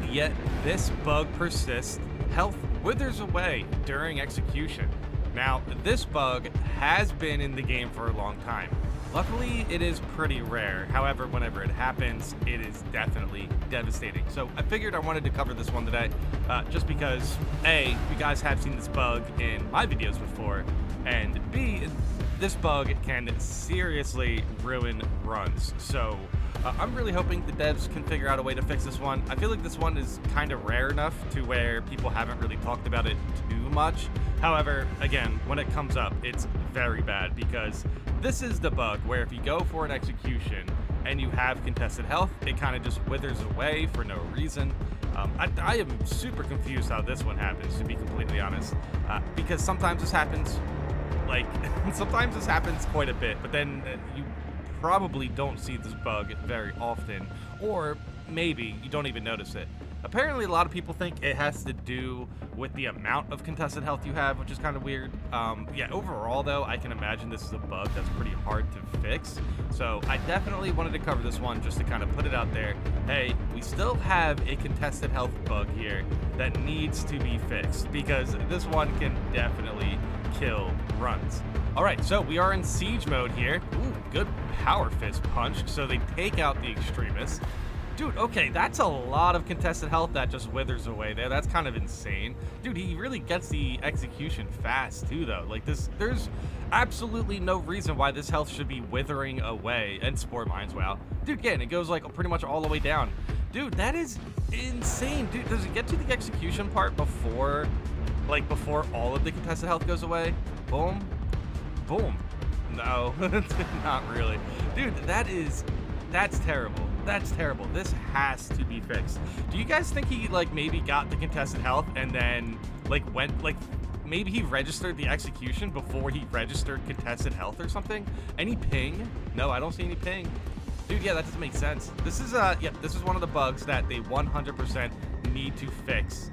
And yet, this bug persists. Health withers away during execution. Now, this bug has been in the game for a long time. Luckily, it is pretty rare. However, whenever it happens, it is definitely devastating. So I figured I wanted to cover this one today, just because A, you guys have seen this bug in my videos before, and B, this bug can seriously ruin runs. So I'm really hoping the devs can figure out a way to fix this one. I feel like this one is kind of rare enough to where people haven't really talked about it too much. However, again, when it comes up, it's very bad because this is the bug where if you go for an execution and you have contested health, it kind of just withers away for no reason. I am super confused how this one happens, to be completely honest, because sometimes this happens, sometimes this happens quite a bit, but then you probably don't see this bug very often, or maybe you don't even notice it. Apparently, a lot of people think it has to do with the amount of contested health you have, which is kind of weird. Yeah, overall, though, I can imagine this is a bug that's pretty hard to fix. So I definitely wanted to cover this one just to kind of put it out there. Hey, we still have a contested health bug here that needs to be fixed because this one can definitely kill runs. All right, so we are in siege mode here. Ooh, good power fist punch. So they take out the extremists. Dude, okay, that's a lot of contested health that just withers away there. That's kind of insane. Dude, he really gets the execution fast, too, though. Like, there's absolutely no reason why this health should be withering away. And Spore Mines, wow. Dude, again, it goes, pretty much all the way down. Dude, that is insane. Dude, does it get to the execution part before all of the contested health goes away? Boom. Boom. No, not really. Dude, that's terrible. That's terrible. This has to be fixed. Do you guys think he maybe got the contested health and then maybe he registered the execution before he registered contested health or something? Any ping? No, I don't see any ping. Dude, yeah, that doesn't make sense. This is this is one of the bugs that they 100% need to fix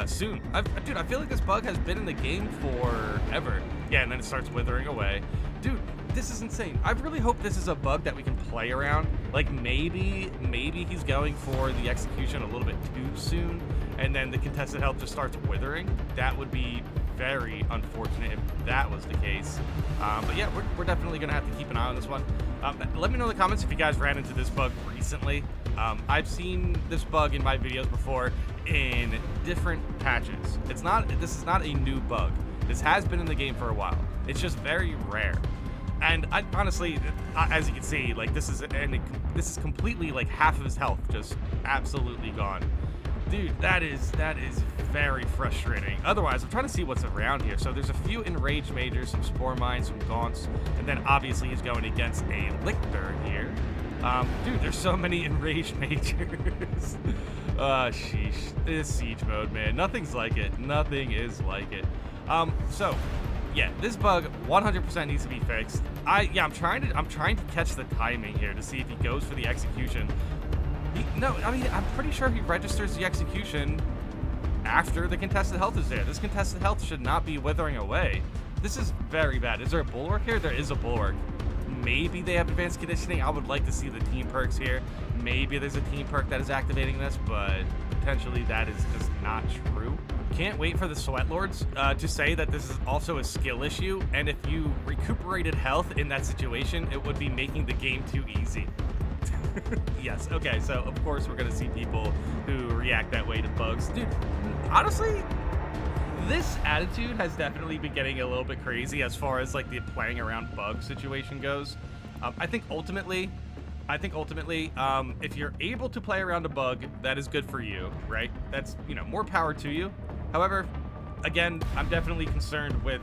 soon. Dude, I feel like this bug has been in the game forever. Yeah, and then it starts withering away. Dude, this is insane. I really hope this is a bug that we can play around. Maybe he's going for the execution a little bit too soon, and then the contested health just starts withering. That would be very unfortunate if that was the case. But yeah, we're definitely gonna have to keep an eye on this one. Let me know in the comments if you guys ran into this bug recently. I've seen this bug in my videos before in different patches. This is not a new bug. This has been in the game for a while. It's just very rare. And I honestly, as you can see, this is completely half of his health just absolutely gone. Dude, that is very frustrating. Otherwise, I'm trying to see what's around here. So there's a few enraged majors, some spore mines, some gaunts, and then obviously he's going against a lictor here. Dude, there's so many enraged majors. Sheesh. This siege mode, man. Nothing's like it. Nothing is like it. So yeah, this bug 100% needs to be fixed. I'm trying to catch the timing here to see if he goes for the execution. I'm pretty sure he registers the execution after the contested health is there. This contested health should not be withering away. This is very bad. Is there a bulwark here? There is a bulwark. Maybe they have advanced conditioning. I would like to see the team perks here. Maybe there's a team perk that is activating this, but potentially that is just not true. Can't wait for the Sweat Lords to say that this is also a skill issue, and if you recuperated health in that situation, it would be making the game too easy. Yes, okay, so of course we're gonna see people who react that way to bugs. Dude, honestly, this attitude has definitely been getting a little bit crazy as far as the playing around bug situation goes. I think ultimately, if you're able to play around a bug, that is good for you, right? That's, more power to you. However, again, I'm definitely concerned with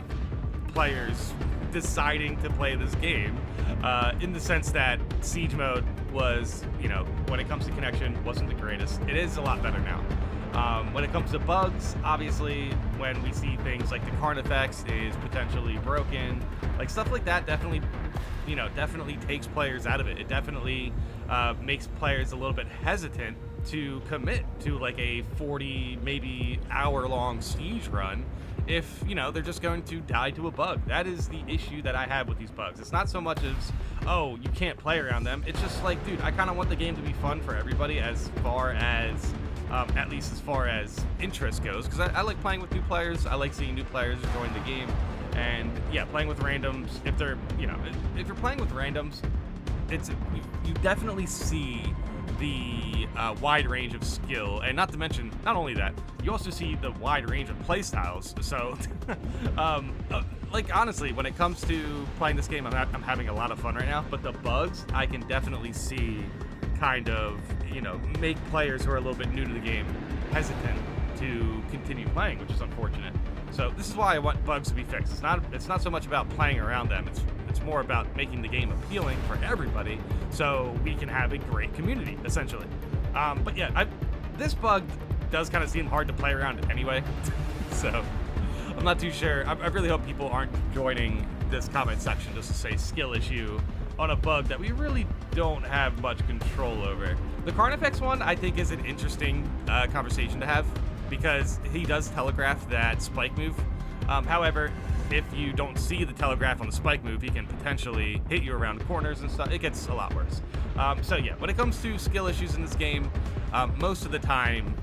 players deciding to play this game in the sense that siege mode was, when it comes to connection, wasn't the greatest. It is a lot better now. When it comes to bugs, obviously, when we see things like the Carnifex is potentially broken, stuff like that definitely takes players out of it. It definitely makes players a little bit hesitant to commit to a 40 maybe hour-long siege run if they're just going to die to a bug. That is the issue that I have with these bugs. It's not so much as, oh, you can't play around them. It's just dude, I kind of want the game to be fun for everybody as far as at least as far as interest goes, because I like playing with new players. I like seeing new players join the game, and yeah, playing with randoms. If they're, if you're playing with randoms, you definitely see the wide range of skill, and not to mention, not only that, you also see the wide range of play styles. So, like, honestly, when it comes to playing this game, I'm having a lot of fun right now. But the bugs, I can definitely see kind of, make players who are a little bit new to the game hesitant to continue playing, which is unfortunate. So this is why I want bugs to be fixed. It's not so much about playing around them. It's more about making the game appealing for everybody, so we can have a great community, essentially. But yeah, this bug does kind of seem hard to play around anyway. So I'm not too sure. I really hope people aren't joining this comment section just to say skill issue on a bug that we really don't have much control over. The Carnifex one, I think, is an interesting conversation to have, because he does telegraph that spike move. However, if you don't see the telegraph on the spike move, he can potentially hit you around corners and stuff. It gets a lot worse. So yeah, when it comes to skill issues in this game, most of the time,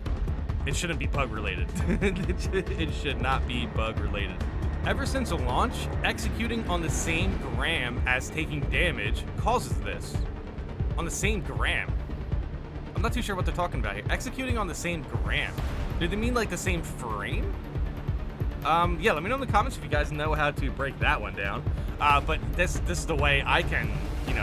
it shouldn't be bug related. It should not be bug related. Ever since launch, executing on the same gram as taking damage causes this. On the same gram. I'm not too sure what they're talking about here. Executing on the same gram. Do they mean like the same frame? Yeah, let me know in the comments if you guys know how to break that one down. But this is the way I can,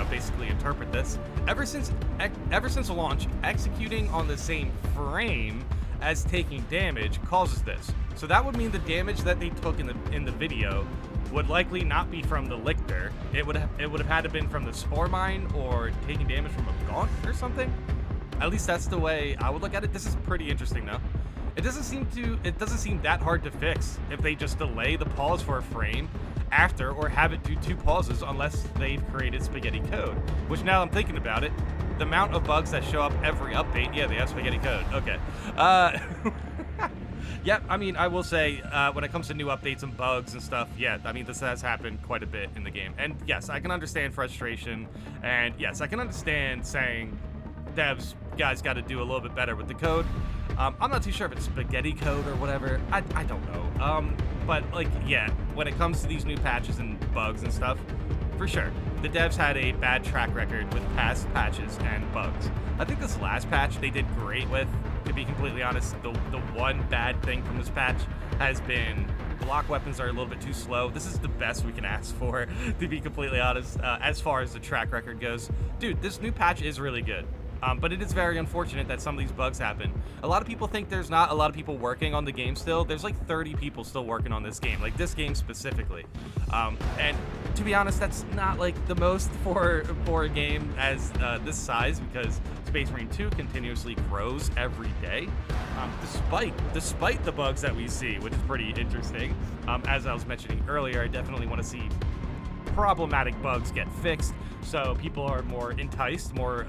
basically interpret this. Ever since launch, executing on the same frame as taking damage causes this. So that would mean the damage that they took in the video would likely not be from the Lictor. It would have had to been from the Spore Mine or taking damage from a Gaunt or something. At least that's the way I would look at it. This is pretty interesting though. It doesn't seem that hard to fix if they just delay the pause for a frame after, or have it do 2 pauses unless they've created spaghetti code. Which, now I'm thinking about it, the amount of bugs that show up every update, yeah, they have spaghetti code. Okay. Yeah, I mean, I will say, when it comes to new updates and bugs and stuff, yeah, I mean, this has happened quite a bit in the game. And yes, I can understand frustration, and yes, I can understand saying, devs, guys got to do a little bit better with the code. I'm not too sure if it's spaghetti code or whatever. I don't know. But like, yeah, when it comes to these new patches and bugs and stuff, for sure, the devs had a bad track record with past patches and bugs. I think this last patch they did great with. To be completely honest, the one bad thing from this patch has been block weapons are a little bit too slow. This is the best we can ask for, to be completely honest, as far as the track record goes. Dude, this new patch is really good. But it is very unfortunate that some of these bugs happen. A lot of people think there's not a lot of people working on the game still. There's like 30 people still working on this game, like this game specifically. And to be honest, that's not like the most for a game as this size, because Space Marine 2 continuously grows every day, despite the bugs that we see, which is pretty interesting. As I was mentioning earlier, I definitely want to see problematic bugs get fixed, so people are more enticed, more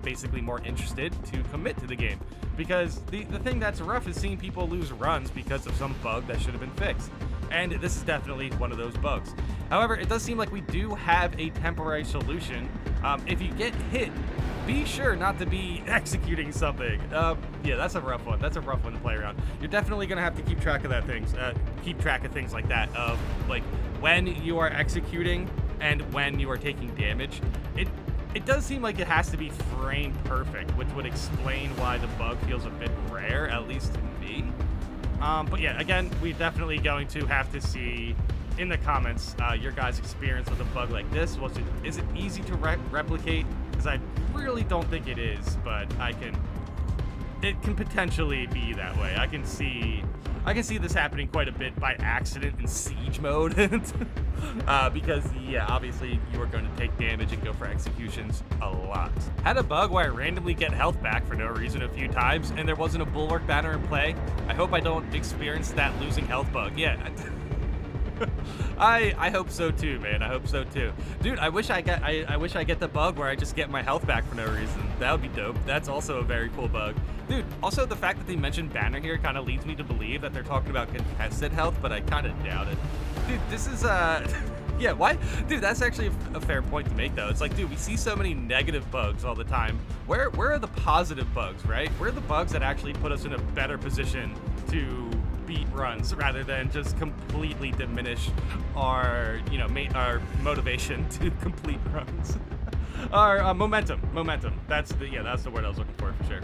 basically more interested to commit to the game. Because the thing that's rough is seeing people lose runs because of some bug that should have been fixed, and this is definitely one of those bugs. However, it does seem like we do have a temporary solution. If you get hit, be sure not to be executing something. Yeah, that's a rough one. That's a rough one to play around. You're definitely gonna have to keep track of things like that, of like when you are executing and when you are taking damage. It does seem like it has to be frame perfect, which would explain why the bug feels a bit rare, at least to me. But yeah, again, we're definitely going to have to see in the comments your guys' experience with a bug like this. Is it easy to replicate? Because I really don't think it is, but it can potentially be that way. I can see this happening quite a bit by accident in siege mode. Because yeah, obviously you are going to take damage and go for executions a lot. Had a bug where I randomly get health back for no reason a few times, and there wasn't a bulwark banner in play. I hope I don't experience that losing health bug. Yeah. I hope so too, man. I hope so too. Dude, I wish I get the bug where I just get my health back for no reason. That would be dope. That's also a very cool bug. Dude, also the fact that they mentioned banner here kind of leads me to believe that they're talking about contested health, but I kind of doubt it. Dude, this is Yeah, why? Dude, that's actually a fair point to make, though. It's like, dude, we see so many negative bugs all the time. Where are the positive bugs, right? Where are the bugs that actually put us in a better position to beat runs rather than just completely diminish our, our motivation to complete runs? Our momentum. That's the word I was looking for sure.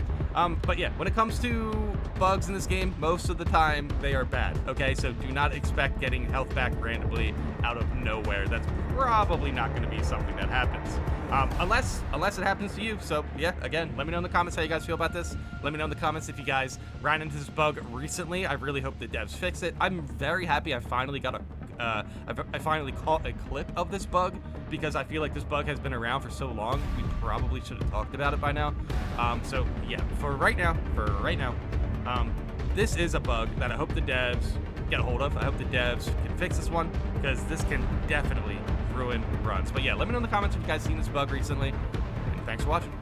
But yeah, when it comes to bugs in this game, most of the time they are bad. Okay, so do not expect getting health back randomly out of nowhere. That's probably not going to be something that happens, unless it happens to you. So yeah, again, let me know in the comments how you guys feel about this. Let me know in the comments if you guys ran into this bug recently. I really hope the devs fix it. I'm very happy I finally got I finally caught a clip of this bug, because I feel like this bug has been around for so long. We probably should have talked about it by now. So yeah, for right now, this is a bug that I hope the devs get a hold of. I hope the devs can fix this one, because this can definitely ruin runs. But yeah, let me know in the comments if you guys seen this bug recently, and thanks for watching.